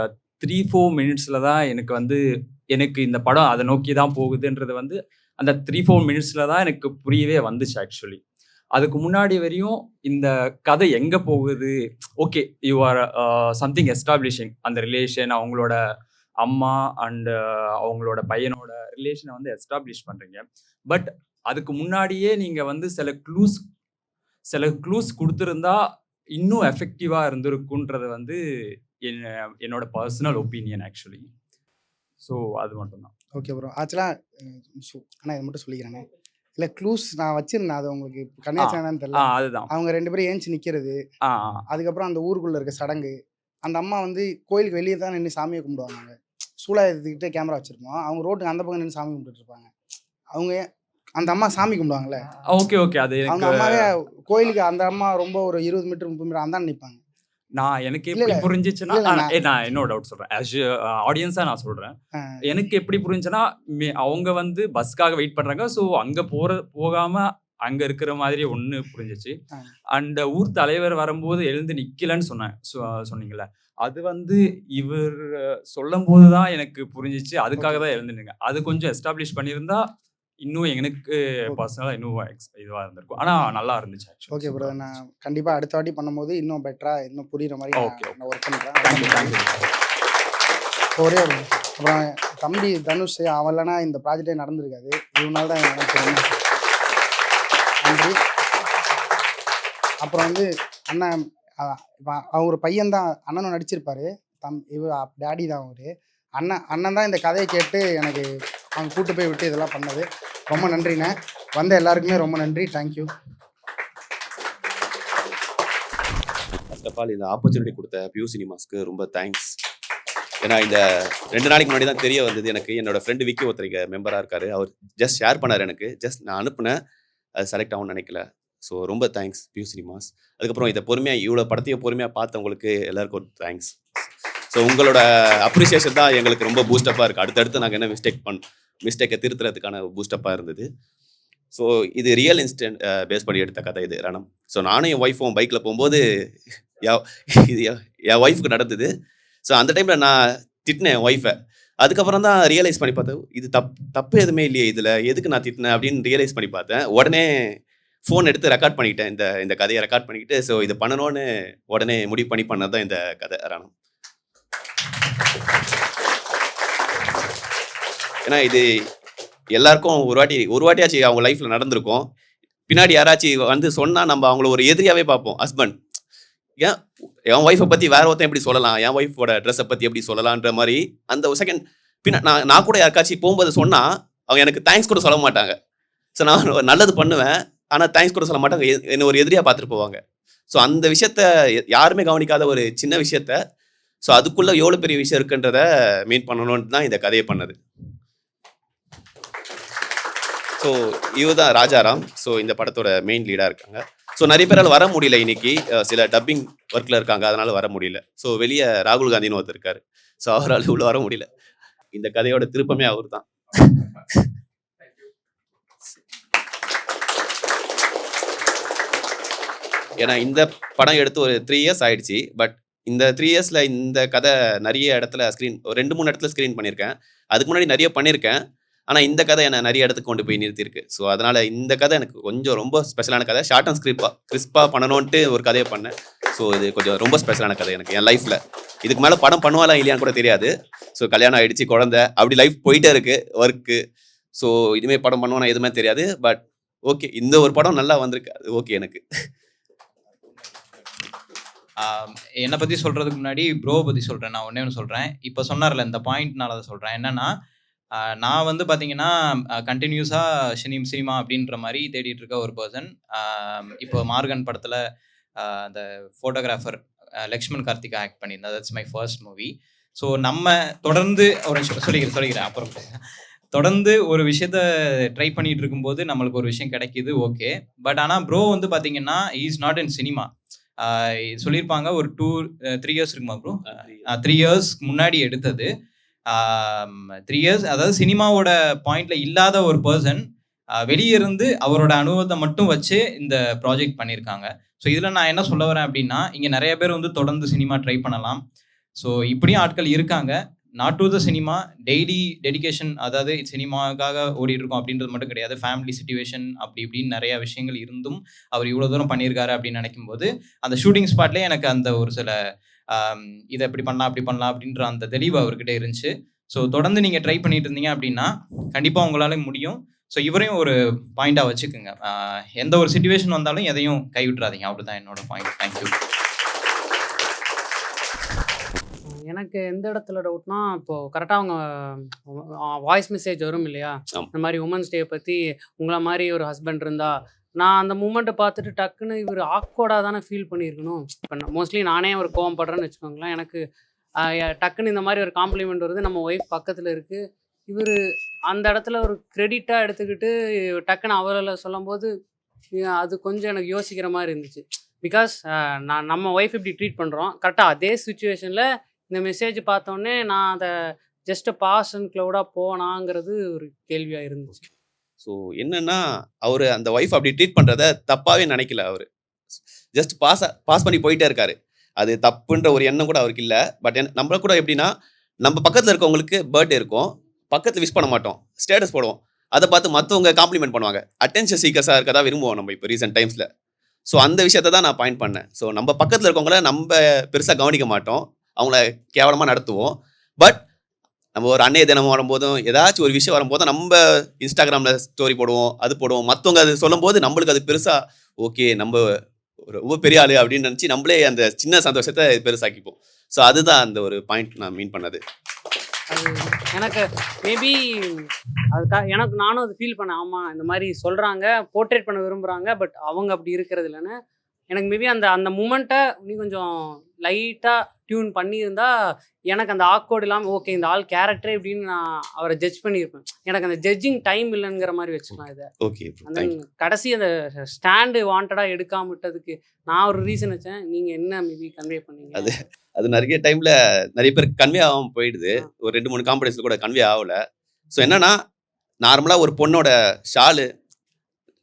3-4 மினிட்ஸில் தான் எனக்கு இந்த படம் அதை நோக்கி தான் போகுதுன்றது வந்து அந்த 3-4 மினிட்ஸில் தான் எனக்கு புரியவே வந்துச்சு ஆக்சுவலி. அதுக்கு முன்னாடி வரையும் இந்த கதை எங்கே போகுது, okay you or something establishing அந்த ரிலேஷன், அவங்களோட அம்மா அண்டு அவங்களோட பையனோட ரிலேஷனை வந்து எஸ்டாப்ளிஷ் பண்ணுறீங்க. பட் அதுக்கு முன்னாடியே நீங்கள் வந்து சில க்ளூஸ் கொடுத்துருந்தா இன்னும் எஃபெக்டிவாக இருந்திருக்குன்றது வந்து என்னோட பர்சனல் ஒப்பீனியன் ஆக்சுவலி. ஸோ அது மட்டும்தான். Okay bro. ஆக்சுவலாக ஆனால் இது மட்டும் சொல்லிக்கிறேனே, இல்லை க்ளூஸ் நான் வச்சுருந்தேன், அது உங்களுக்கு கண்ணியாச்சானு தெரியல. அதுதான் அவங்க 2 பேரும் ஏஞ்சி நிற்கிறது, அதுக்கப்புறம் அந்த ஊருக்குள்ளே இருக்க சடங்கு, அந்த அம்மா வந்து கோயிலுக்கு வெளியே தான் நின்று சாமியை கும்பிடுவாங்க. சூலாயத்துக்கிட்டே கேமரா வச்சுருப்போம், அவங்க ரோட்டுக்கு அந்த பக்கம் நின்று சாமி கும்பிட்டுட்டு இருப்பாங்க. அவங்க அந்த அம்மா சாமி கும்பிடுவாங்கல்ல, ஓகே அது அவங்க அம்மாவே கோயிலுக்கு அந்த அம்மா ரொம்ப ஒரு 20 மீட்டர் 30 மீட்டர் அந்த நிற்பாங்க. எனக்கு எப்படி புரிஞ்சிச்சுன்னா, நான் என்னோட டவுட் சொல்றேன், ஆஸ் ஆடியன்ஸா நான் சொல்றேன். எனக்கு எப்படி புரிஞ்சுன்னா, அவங்க வந்து பஸ்க்காக வெயிட் பண்றாங்க, ஸோ அங்க போகாம அங்க இருக்கிற மாதிரி ஒண்ணு புரிஞ்சிச்சு. அண்ட் ஊர் தலைவர் வரும்போது எழுந்து நிக்கலன்னு சொன்னீங்கல்ல, அது வந்து இவர் சொல்லும் போதுதான் எனக்கு புரிஞ்சிச்சு, அதுக்காக தான் எழுந்துருங்க. அது கொஞ்சம் எஸ்டாப்ளிஷ் பண்ணியிருந்தா இன்னும் எனக்கு பர்சனலாக இன்னும் இதுவாக இருந்திருக்கும். ஆனால் நல்லா இருந்துச்சு. ஓகே ப்ரோ, நான் கண்டிப்பாக அடுத்த வாட்டி பண்ணும்போது இன்னும் பெட்டராக இன்னும் புரியுற மாதிரி நான் ஒர்க் பண்ணுறேன். ஒரே ஒரு அப்புறம் தம்பி தனுஷ் அவன்லனா இந்த ப்ராஜெக்டே நடந்திருக்காது, இவனால தான் எனக்கு நன்றி. அப்புறம் வந்து அண்ணன் அவர் பையன்தான் அண்ணனும் நடிச்சிருப்பாரு, இவர் டேடி தான் அவர். அண்ணன் தான் இந்த கதையை கேட்டு எனக்கு அவங்க கூட்டு போய் விட்டு இதெல்லாம் பண்ணது. ரொம்ப நன்றிண்ணே, வந்த எல்லாருக்குமே ரொம்ப நன்றி. தேங்க்யூ. ஃபர்ஸ்ட் ஆஃப் ஆல் இந்த ஆப்பர்ச்சுனிட்டி கொடுத்த பியூ சினிமாஸ்க்கு ரொம்ப தேங்க்ஸ். ஏன்னா இந்த 2 நாளைக்கு முன்னாடி தான் தெரிய வந்தது எனக்கு. என்னோட ஃப்ரெண்டு விக்கி ஒருத்தர் மெம்பராக இருக்காரு, அவர் ஜஸ்ட் ஷேர் பண்ணார் எனக்கு. ஜஸ்ட் நான் அனுப்புனேன், அது செலக்ட் ஆகும்னு நினைக்கல. ஸோ ரொம்ப தேங்க்ஸ் பியூ சினிமாஸ். அதுக்கப்புறம் இதை பொறுமையாக இவ்வளோ படத்தையும் பொறுமையாக பார்த்தவங்களுக்கு எல்லாருக்கும் ஒரு தேங்க்ஸ். ஸோ உங்களோட அப்ரிசியேஷன் தான் எங்களுக்கு ரொம்ப பூஸ்டப்பாக இருக்குது. அடுத்தடுத்து நாங்கள் என்ன மிஸ்டேக்கை திருத்துறதுக்கான பூஸ்டப்பாக இருந்தது. ஸோ இது ரியல் இன்சிடென்ட் பேஸ் பண்ணி எடுத்த கதை இது ரணம். ஸோ நானும் என் ஒய்ஃபும் பைக்கில் போகும்போது இது என் ஒய்ஃபுக்கு நடந்தது. ஸோ அந்த டைமில் நான் திட்டினேன் என் ஒய்ஃபை. அதுக்கப்புறம் தான் ரியலைஸ் பண்ணி பார்த்தேன், இது தப்பு எதுவுமே இல்லையே இதில், எதுக்கு நான் திட்டினேன் அப்படின்னு ரியலைஸ் பண்ணி பார்த்தேன். உடனே ஃபோன் எடுத்து ரெக்கார்ட் பண்ணிக்கிட்டேன், இந்த கதையை ரெக்கார்ட் பண்ணிக்கிட்டு. ஸோ இது பண்ணணும்னு உடனே முடிவு பண்ணது தான் இந்த கதை ரணம். ஏன்னா இது எல்லாருக்கும் ஒரு வாட்டியாச்சும் அவங்க லைஃப்பில் நடந்திருக்கும். பின்னாடி யாராச்சும் வந்து சொன்னால் நம்ம அவங்கள ஒரு எதிரியாகவே பார்ப்போம். ஹஸ்பண்ட் என் ஒய்ஃபை பற்றி வேற ஒருத்தன் எப்படி சொல்லலாம், என் ஒய்ஃபோட ட்ரெஸ்ஸை பற்றி எப்படி சொல்லலான்ற மாதிரி அந்த ஒரு செகண்ட் நான் கூட யாருக்காச்சும் போகும்போது சொன்னால் அவங்க எனக்கு தேங்க்ஸ் கூட சொல்ல மாட்டாங்க. ஸோ நான் நல்லது பண்ணுவேன், ஆனால் தேங்க்ஸ் கூட சொல்ல மாட்டாங்க, என்னை ஒரு எதிரியாக பார்த்துட்டு போவாங்க. ஸோ அந்த விஷயத்த யாருமே கவனிக்காத ஒரு சின்ன விஷயத்த, ஸோ அதுக்குள்ளே எவ்வளோ பெரிய விஷயம் இருக்குன்றத மீன் பண்ணணும்னு தான் இந்த கதையை பண்ணது. ஸோ இவதான் ராஜாராம். ஸோ இந்த படத்தோட மெயின் லீடாக இருக்காங்க. ஸோ நிறைய பேரால் வர முடியல இன்னைக்கு, சில டப்பிங் ஒர்க்கில் இருக்காங்க, அதனால வர முடியல. ஸோ வெளியே ராகுல் காந்தின்னு ஒருத்தர் இருக்காரு, ஸோ அவரால் உள்ள வர முடியல. இந்த கதையோட திருப்பமே அவர் தான். ஏன்னா இந்த படம் எடுத்து ஒரு 3 years ஆயிடுச்சு. பட் இந்த 3 yearsல இந்த கதை நிறைய இடத்துல 2-3 இடத்துல ஸ்க்ரீன் பண்ணியிருக்கேன். அதுக்கு முன்னாடி நிறைய பண்ணியிருக்கேன். ஆனால் இந்த கதை என்னை நிறைய இடத்துக்கு கொண்டு போய் நிறுத்தியிருக்கு. ஸோ அதனால் இந்த கதை எனக்கு கொஞ்சம் ரொம்ப ஸ்பெஷலான கதை. ஷார்ட் அண்ட் கிறிஸ்பாக பண்ணணுன்ட்டு ஒரு கதையை பண்ணேன். ஸோ இது கொஞ்சம் ரொம்ப ஸ்பெஷலான கதை எனக்கு என் லைஃப்பில். இதுக்கு மேலே படம் பண்ணுவாலா இல்லையான்னு கூட தெரியாது. ஸோ கல்யாணம் ஆகிடுச்சு, குழந்தை, அப்படி லைஃப் போயிட்டே இருக்குது, ஒர்க்கு. ஸோ இனிமேல் படம் பண்ணுவானா எதுவுமே தெரியாது. பட் ஓகே, இந்த ஒரு படம் நல்லா வந்திருக்கு, அது ஓகே எனக்கு. என்னை பற்றி சொல்கிறதுக்கு முன்னாடி ப்ரோவை பற்றி சொல்கிறேன். நான் ஒன்றே ஒன்று சொல்கிறேன். இப்போ சொன்னார்ல இந்த பாயிண்ட்னால அதை சொல்கிறேன். என்னென்னா, நான் வந்து பார்த்தீங்கன்னா கண்டினியூஸாக சினிமா அப்படின்ற மாதிரி தேடிட்டு இருக்க ஒரு பர்சன். இப்போ மார்கன் படத்தில் அந்த ஃபோட்டோகிராஃபர் லக்ஷ்மண் கார்த்திகா ஆக்ட் பண்ணியிருந்தேன். That's my first movie. So நம்ம தொடர்ந்து ஒரு சொல்லிக்கிறேன் அப்புறம் தொடர்ந்து ஒரு விஷயத்த ட்ரை பண்ணிட்டு இருக்கும்போது நம்மளுக்கு ஒரு விஷயம் கிடைக்கிது, ஓகே. பட் ஆனால் ப்ரோ வந்து பார்த்தீங்கன்னா இஸ் நாட் இன் சினிமா. சொல்லியிருப்பாங்க ஒரு 2-3 இயர்ஸ் இருக்குமா ப்ரோ? 3 இயர்ஸ் முன்னாடி எடுத்தது. 3 இயர்ஸ், அதாவது சினிமாவோட பாயிண்ட்ல இல்லாத ஒரு பர்சன் வெளியே இருந்து அவரோட அனுபவத்தை மட்டும் வச்சு இந்த ப்ராஜெக்ட் பண்ணியிருக்காங்க. ஸோ இதில் நான் என்ன சொல்ல வரேன் அப்படின்னா, இங்கே நிறைய பேர் வந்து தொடர்ந்து சினிமா ட்ரை பண்ணலாம். ஸோ இப்படியும் ஆட்கள் இருக்காங்க. Not to the cinema, daily dedication, அதாவது சினிமாவுக்காக ஓடிட்டு இருக்கோம் அப்படின்றது மட்டும் கிடையாது. ஃபேமிலி சிச்சுவேஷன் அப்படி இப்படின்னு நிறைய விஷயங்கள் இருந்தும் அவர் இவ்வளோ தூரம் பண்ணியிருக்காரு அப்படின்னு நினைக்கும் போது அந்த ஷூட்டிங் ஸ்பாட்லேயே எனக்கு அந்த ஒரு சில இதை எப்படி பண்ணலாம் அப்படி பண்ணலாம் அப்படின்ற அந்த தெளிவு அவர்கிட்ட இருந்துச்சு. ஸோ தொடர்ந்து நீங்கள் ட்ரை பண்ணிட்டு இருந்தீங்க அப்படின்னா கண்டிப்பாக உங்களால முடியும். ஸோ இவரையும் ஒரு பாயிண்டாக வச்சுக்கோங்க. எந்த ஒரு சிச்சுவேஷன் வந்தாலும் எதையும் கைவிட்டுறாதீங்க. அவ்வளோதான் என்னோட பாயிண்ட். தேங்க்யூ. எனக்கு எந்த இடத்துல டவுட்னா, இப்போது கரெக்டாக அவங்க வாய்ஸ் மெசேஜ் வரும் இல்லையா, இந்த மாதிரி உமன்ஸ் டே பற்றி உங்களை மாதிரி ஒரு ஹஸ்பண்ட் இருந்தா, நான் அந்த மூமெண்ட்டை பார்த்துட்டு டக்குன்னு இவர் ஆக்வர்டாக தானே ஃபீல் பண்ணியிருக்கணும். இப்போ மோஸ்ட்லி நானே ஒரு கோவப்படுறேன்னு வச்சுக்கோங்களேன். எனக்கு டக்குன்னு இந்த மாதிரி ஒரு காம்ப்ளிமெண்ட் வருது, நம்ம ஒய்ஃப் பக்கத்தில் இருக்குது, இவர் அந்த இடத்துல ஒரு கிரெடிட்டாக எடுத்துக்கிட்டு டக்குன்னு அவரில் சொல்லும்போது அது கொஞ்சம் எனக்கு யோசிக்கிற மாதிரி இருந்துச்சு. பிகாஸ் நம்ம ஒய்ஃப் இப்படி ட்ரீட் பண்ணுறோம், கரெக்டாக அதே சுச்சுவேஷனில் இந்த மெசேஜ் பார்த்தோன்னே நான் அதை ஜஸ்ட் பாஸ் அண்ட் க்ளவுடாக போனாங்கிறது ஒரு கேள்வியாக இருந்துச்சு. ஸோ என்னன்னா, அவர் அந்த ஒய்ஃப் அப்படி ட்ரீட் பண்ணுறத தப்பாகவே நினைக்கல. அவர் ஜஸ்ட் பாஸ் பண்ணி போயிட்டே இருக்காரு. அது தப்புன்ற ஒரு எண்ணம் கூட அவருக்கு இல்லை. பட் நம்மள கூட எப்படின்னா, நம்ம பக்கத்தில் இருக்கவங்களுக்கு பர்த்டே இருக்கும், பக்கத்தில் விஷ் பண்ண மாட்டோம், ஸ்டேட்டஸ் போடுவோம். அதை பார்த்து மற்றவங்க காம்ப்ளிமெண்ட் பண்ணுவாங்க. அட்டென்ஷன் சீக்கர்ஸாக இருக்க தான் விரும்புவோம் நம்ம இப்போ ரீசெண்ட் டைம்ஸில். ஸோ அந்த விஷயத்தை தான் நான் பாயிண்ட் பண்ணேன். ஸோ நம்ம பக்கத்தில் இருக்கவங்கள நம்ம பெருசாக கவனிக்க மாட்டோம், அவங்கள கேவலமாக நடத்துவோம். பட் நம்ம ஒரு அன்னைய தினம் வரும்போதும் ஏதாச்சும் ஒரு விஷயம் வரும்போது நம்ம இன்ஸ்டாகிராமில் ஸ்டோரி போடுவோம், அது போடுவோம். மற்றவங்க அது சொல்லும்போது நம்மளுக்கு அது பெருசாக ஓகே, நம்ம ரொம்ப பெரிய ஆளு அப்படின்னு நினச்சி நம்மளே அந்த சின்ன சந்தோஷத்தை பெருசாக்கிப்போம். ஸோ அதுதான் அந்த ஒரு பாயிண்ட் நான் மீன் பண்ணது. அது எனக்கு மேபி எனக்கு நானும் அது ஃபீல் பண்ணேன். ஆமாம், இந்த மாதிரி சொல்கிறாங்க, போர்ட்ரேட் பண்ண விரும்புகிறாங்க, பட் அவங்க அப்படி இருக்கிறது இல்லைன்னு. எனக்கு மேபி அந்த மூமெண்ட்டை நீ கொஞ்சம் லைட்டாக டியூன் பண்ணியிருந்தா எனக்கு அந்த ஆக்வர்டு இல்லாமல் ஓகே இந்த ஆள் கேரக்டரே இப்படின்னு நான் அவரை ஜட்ஜ் பண்ணியிருப்பேன். எனக்கு அந்த ஜட்ஜிங் டைம் இல்லைங்கிற மாதிரி வச்சுக்கலாம் இதை. ஓகே, அந்த கடைசி அந்த ஸ்டாண்டு வாண்டடாக எடுக்காம விட்டதுக்கு நான் ஒரு ரீசன் வச்சேன். நீங்கள் என்ன மேபி கன்வே பண்ணீங்க? அது நிறைய டைமில் நிறைய பேர் கன்வே ஆகாமல் போயிடுது. ஒரு 2-3 காம்படிஷனில் கூட கன்வே ஆகலை. ஸோ என்னன்னா, நார்மலாக ஒரு பொண்ணோட ஷாலு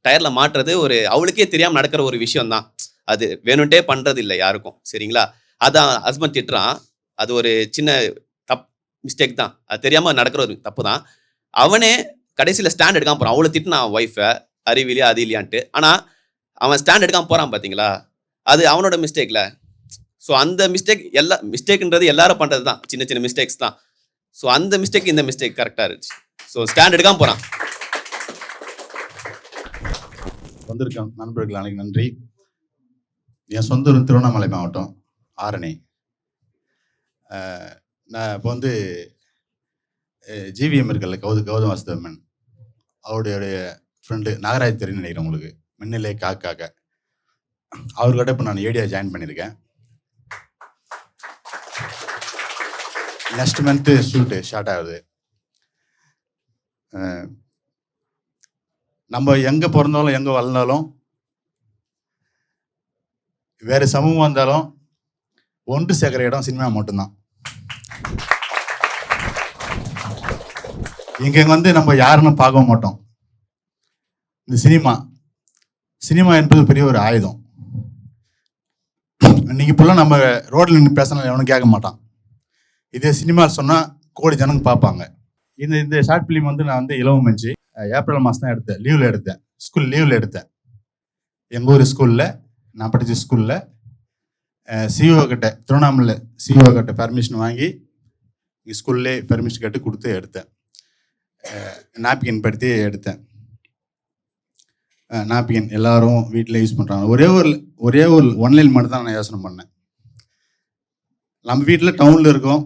டயரில் மாட்டுறது ஒரு அவளுக்கே தெரியாமல் நடக்கிற ஒரு விஷயம் தான். அது வேணும்ட்டே பண்ணுறது இல்லை யாருக்கும், சரிங்களா? அதான் ஹஸ்பண்ட் திட்டுறான், அது ஒரு சின்ன மிஸ்டேக் தான், அது தெரியாமல் நடக்கிற ஒரு தப்பு தான். அவனே கடைசியில் ஸ்டாண்ட் எடுக்காமல் போகிறான். அவளை திட்டுனான் ஒய்ஃபை, அறிவிலையா அது இல்லையான்ட்டு. ஆனால் அவன் ஸ்டாண்ட் எடுக்காமல் போகிறான் பார்த்தீங்களா, அது அவனோட மிஸ்டேக்கில். ஸோ அந்த மிஸ்டேக்ன்றது எல்லாரும் பண்ணுறது தான், சின்ன சின்ன மிஸ்டேக்ஸ் தான். ஸோ அந்த மிஸ்டேக் இந்த மிஸ்டேக் கரெக்டாக இருந்துச்சு. ஸோ ஸ்டாண்ட் எடுக்காமல் போகிறான். வந்திருக்கேன் நண்பர்கள் அனைக்கு நன்றி. என் சொந்த ஊர் திருவண்ணாமலை மாவட்டம் ஆரணி. நான் இப்போ வந்து ஜிவிஎம் இருக்கல, கௌதம் வாசுதேவன், அவருடைய ஃப்ரெண்டு நாகராஜ் தெரியும் நினைக்கிறேன் உங்களுக்கு, மின்னலே காக்காக. அவர்கிட்ட இப்போ நான் ஏடியா ஜாயின் பண்ணியிருக்கேன். நெக்ஸ்ட் மந்த்து ஷூட்டு ஸ்டார்ட் ஆகுது. நம்ம எங்கே பிறந்தாலும் எங்கே வளர்ந்தாலும் வேறு சமூகம் வந்தாலும் ஒன்று சேர்க்குற இடம் சினிமா மட்டும்தான். இங்கே வந்து நம்ம யாருன்னு பார்க்க மாட்டோம். இந்த சினிமா என்பது பெரிய ஒரு ஆயுதம். இன்னைக்கு இப்போல்லாம் நம்ம ரோட்டில் நின்று பேசினாலும் எவனும் கேட்க மாட்டான். இதே சினிமா சொன்னால் கோடி ஜனங்க பார்ப்பாங்க. இந்த ஷார்ட் ஃபிலிம் வந்து நான் வந்து இலவம் மஞ்சு ஏப்ரல் மாதம் தான் எடுத்தேன், லீவில் எடுத்தேன், ஸ்கூல் லீவில் எடுத்தேன். எங்கள் ஊர் ஸ்கூலில், நான் படித்த ஸ்கூலில் சிஓ கிட்ட, திருவண்ணாமலை சிஓ கிட்ட பெர்மிஷன் வாங்கி ஸ்கூல்லே பெர்மிஷன் கேட்டு கொடுத்து எடுத்தேன். நாப்கின் படுத்தி எடுத்தேன். நாப்கின் எல்லாரும் வீட்டில் யூஸ் பண்ணுறாங்க. ஒரே ஒரு ஒன்லைன் மட்டும் தான் நான் யோசனை பண்ணேன். நம்ம வீட்டில் டவுனில் இருக்கோம்,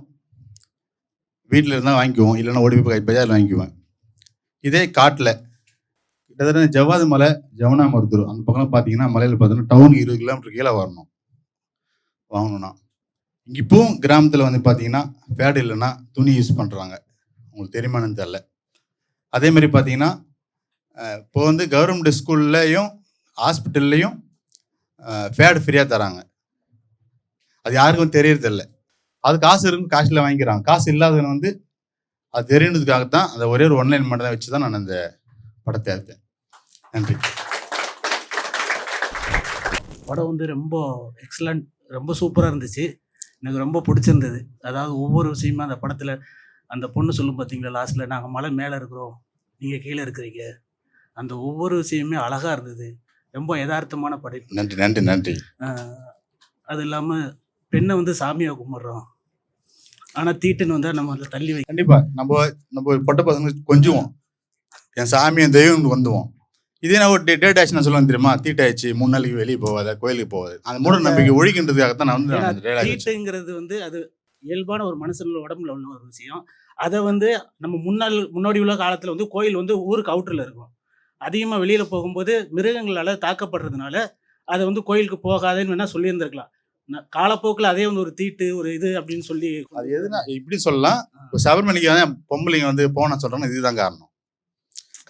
வீட்டில் இருந்தால் வாங்கிக்குவோம், இல்லைன்னா ஓடி போய் பஜாரில் வாங்கிக்குவேன். இதே காட்டில் கிட்டத்தட்ட ஜவ்வாது மலை, ஜமுனா மருத்துவர் அந்த பக்கம் பார்த்தீங்கன்னா மலையில் பார்த்தீங்கன்னா டவுனுக்கு 20 கிலோமீட்டர் கீழே வரணும் வாங்கணும்னா. இங்கே இப்போவும் கிராமத்தில் வந்து பார்த்தீங்கன்னா பேடு இல்லைன்னா துணி யூஸ் பண்ணுறாங்க. உங்களுக்கு தெரியுமானு தெரில. அதே மாதிரி பார்த்தீங்கன்னா இப்போ வந்து கவர்மெண்ட் ஸ்கூல்லையும் ஹாஸ்பிட்டல்லையும் பேடு ஃப்ரீயாக தராங்க. அது யாருக்கும் தெரியறதில்லை. அது காசு இருக்கும், காசில் வாங்கிக்கிறாங்க. காசு இல்லாதவங்க வந்து அது தெரியணுதுக்காகத்தான் அந்த ஒரே ஒரு ஒன்லைன் மட்டும் தான் வச்சு தான் நான் அந்த படத்தை எடுத்தேன். நன்றி. படம் வந்து ரொம்ப எக்ஸலண்ட், ரொம்ப சூப்பராக இருந்துச்சு. எனக்கு ரொம்ப பிடிச்சிருந்தது. அதாவது ஒவ்வொரு விஷயமா அந்த படத்தில் அந்த பொண்ணு சொல்லும் பார்த்தீங்களா லாஸ்ட்டில், நாங்கள் மலை மேலே இருக்கிறோம், நீங்கள் கீழே இருக்கிறீங்க. அந்த ஒவ்வொரு விஷயமே அழகாக இருந்தது. ரொம்ப யதார்த்தமான படைப்பு. நன்றி நன்றி நன்றி. அது இல்லாமல் பெண்ணை வந்து சாமியாக கும்பிட்றோம், ஆனால் தீட்டுன்னு வந்தால் நம்ம அதில் தள்ளி வை. கண்டிப்பாக நம்ம பொட்ட பசங்க கொஞ்சுவோம், என் சாமி என் தெய்வம் வந்துவோம். இதே நான் ஒரு டேட் ஆச்சு நான் சொல்லுவேன் தெரியுமா, தீட்டாயிடுச்சு 3 நாளைக்கு வெளியே போகாத, கோயிலுக்கு போகாது. அந்த மூட நம்பிக்கை ஒழிக்கின்றதுக்காகத்தான் நான் வந்து தீட்டுங்கிறது வந்து அது இயல்பான ஒரு மனுஷனோட உடம்புல உள்ள ஒரு விஷயம். அதை வந்து நம்ம முன்னாடி உள்ள காலத்தில் வந்து கோயில் வந்து ஊருக்கு அவுட்டரில் இருக்கும். அதிகமாக வெளியில் போகும்போது மிருகங்களால் தாக்கப்படுறதுனால அதை வந்து கோயிலுக்கு போகாதேன்னு வேணால் சொல்லியிருந்திருக்கலாம். காலப்போக்கில் அதே வந்து ஒரு தீட்டு ஒரு இது அப்படின்னு சொல்லி அது எதுனா இப்படி சொல்லலாம். இப்போ சபரிமலைக்கு வந்து பொம்பளைங்க வந்து போன சொல்கிறாங்க, இதுதான் காரணம்.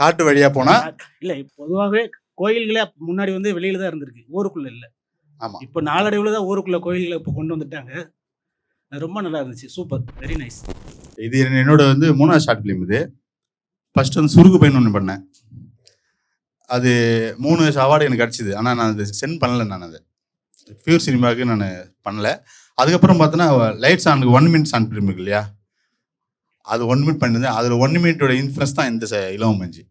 காட்டு வழியாக போனால் இல்லை, பொதுவாகவே கோயில்களே முன்னாடி வந்து வெளியில் தான் இருந்திருக்கு, ஊருக்குள்ளே இல்லை. ஆமாம், இப்போ நாளடைவில் தான் ஊருக்குள்ளே கோயில்களை இப்போ கொண்டு வந்துட்டாங்க. ரொம்ப நல்லா இருந்துச்சு, சூப்பர், வெரி நைஸ். இது என்னோட வந்து 3வது ஷார்ட் ஃபிலிம். இது ஃபர்ஸ்ட் வந்து சுருக்கு பையன் ஒன்று பண்ணேன். அது 3 அவார்டு எனக்கு கிடச்சிது. ஆனால் நான் அது சென்ட் பண்ணலை. நான் அதை பியூர் சினிமாவுக்கு நான் பண்ணலை. அதுக்கப்புறம் பார்த்தோன்னா லைட்ஸ் ஆனுக்கு 1 மினிட் ஷார்ட் ஃபிலிம் இருக்கு இல்லையா, அது 1 மினிட் பண்ணியிருந்தேன். அதில் 1 மினிட்டோட இன்ஃப்ளூயன்ஸ் தான் இந்த இலவம் மஞ்சி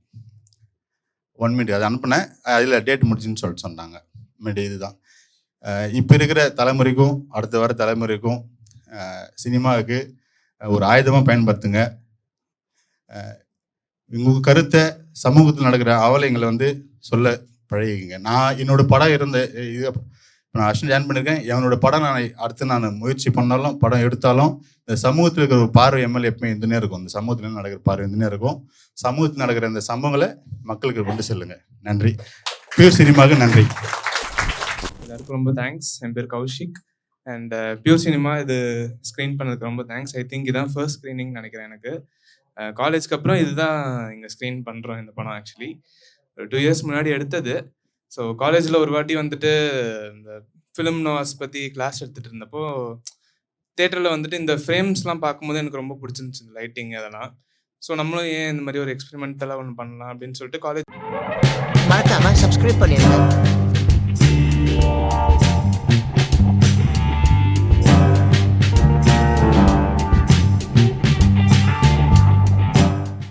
1 மினிட். அதை அனுப்பினேன், அதில் டேட் முடிச்சுன்னு சொல்லிட்டு சொன்னாங்க. இதுதான் இப்போ இருக்கிற தலைமுறைக்கும் அடுத்த வர தலைமுறைக்கும் சினிமாவுக்கு ஒரு ஆயுதமாக பயன்படுத்துங்க. உங்கள் கருத்தை சமூகத்தில் நடக்கிற அவலங்களை வந்து சொல்ல பழகிங்க. நான் என்னோட படம் இருந்த இது நான் அஷ்டன் ஜாயின் பண்ணியிருக்கேன். என்னோட படம் நான் முயற்சி பண்ணாலும் படம் எடுத்தாலும் இந்த சமூகத்தில் இருக்கிற ஒரு பார்வை எம்எல்ஏ எப்பவுமே இருந்துனே இருக்கும். இந்த சமூகத்தில் நடக்கிற பார்வை இருந்துனே இருக்கும். சமூகத்தில் நடக்கிற இந்த சம்பவங்களை மக்களுக்கு கொண்டு செல்லுங்க. நன்றி. பியூர் சினிமாவுக்கு நன்றி. எல்லாருக்கும் ரொம்ப தேங்க்ஸ். என் பேர் கௌஷிக். அண்ட் பியூர் சினிமா இது ஸ்க்ரீன் பண்ணதுக்கு ரொம்ப தேங்க்ஸ். ஐ திங்க் இதான் ஃபர்ஸ்ட் ஸ்க்ரீனிங் நினைக்கிறேன் எனக்கு. காலேஜ்க்கு அப்புறம் இதுதான் இங்கே ஸ்க்ரீன் பண்ணுறோம் இந்த படம். ஆக்சுவலி 2 இயர்ஸ் முன்னாடி எடுத்தது. ஸோ காலேஜில் ஒரு வாட்டி வந்துட்டு இந்த ஃபிலிம் நோவாஸ் பற்றி கிளாஸ் எடுத்துகிட்டு இருந்தப்போ தேட்டரில் வந்துட்டு இந்த ஃப்ரேம்ஸ்லாம் பார்க்கும்போது எனக்கு ரொம்ப பிடிச்சிருந்துச்சு, இந்த லைட்டிங் அதெல்லாம். ஸோ நம்மளும் ஏன் இந்த மாதிரி ஒரு எக்ஸ்பெரிமெண்டலாக ஒன்று பண்ணலாம் அப்படின்னு சொல்லிட்டு காலேஜ் மறக்காம சப்ஸ்கிரைப் பண்ணிடுங்க.